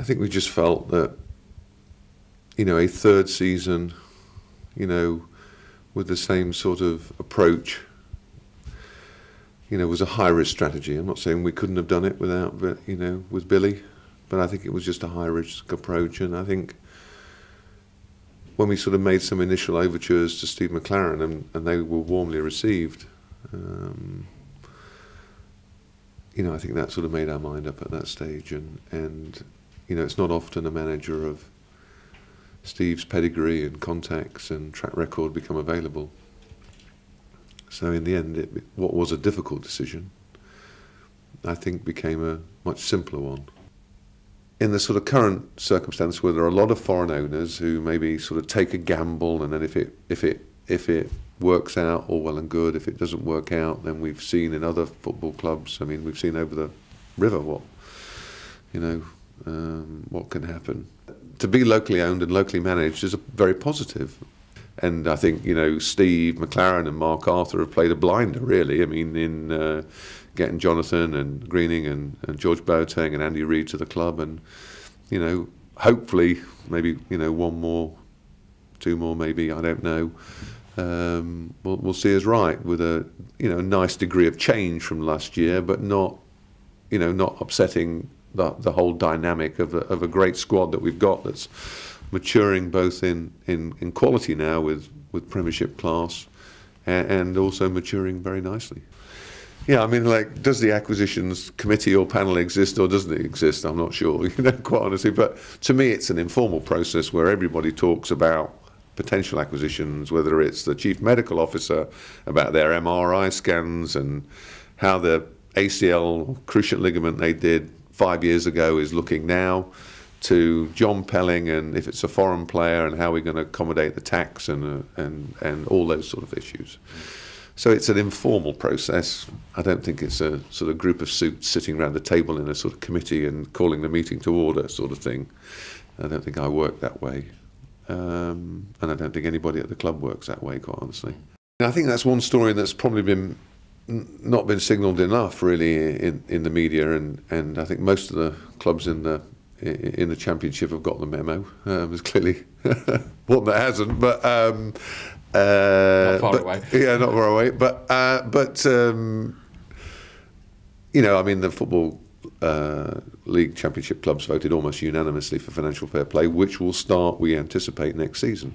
I think we just felt that, a third season, with the same sort of approach, was a high-risk strategy. I'm not saying we couldn't have done it without, with Billy, but I think it was just a high-risk approach. And I think when we sort of made some initial overtures to Steve McLaren, and they were warmly received, I think that sort of made our mind up at that stage. And it's not often a manager of Steve's pedigree and contacts and track record become available. So in the end, what was a difficult decision, I think, became a much simpler one. In the sort of current circumstance where there are a lot of foreign owners who maybe sort of take a gamble, and then if it works out, all well and good. If it doesn't work out, then we've seen in other football clubs. I mean, we've seen over the river what can happen. To be locally owned and locally managed is very positive. And I think, Steve McLaren and Mark Arthur have played a blinder, really. I mean, in getting Jonathan and Greening and George Boateng and Andy Reid to the club. And, hopefully, maybe, one more, two more maybe, I don't know. We'll see us right with a, nice degree of change from last year, but not upsetting the whole dynamic of a great squad that we've got that's maturing both in quality now with Premiership class and also maturing very nicely. Yeah, I mean, does the acquisitions committee or panel exist or doesn't it exist? I'm not sure, quite honestly. But to me, it's an informal process where everybody talks about potential acquisitions, whether it's the chief medical officer about their MRI scans and how the ACL cruciate ligament they did 5 years ago is looking now, to John Pelling and if it's a foreign player and how we're going to accommodate the tax and all those sort of issues. So it's an informal process. I don't think it's a sort of group of suits sitting around the table in a sort of committee and calling the meeting to order sort of thing. I don't think I work that way. And I don't think anybody at the club works that way, quite honestly. And I think that's one story that's probably not been signalled enough, really, in the media, and I think most of the clubs in the Championship have got the memo. There's clearly one that hasn't, but not far away. Yeah, not far away. But I mean, the Football League Championship clubs voted almost unanimously for financial fair play, which will start, we anticipate, next season.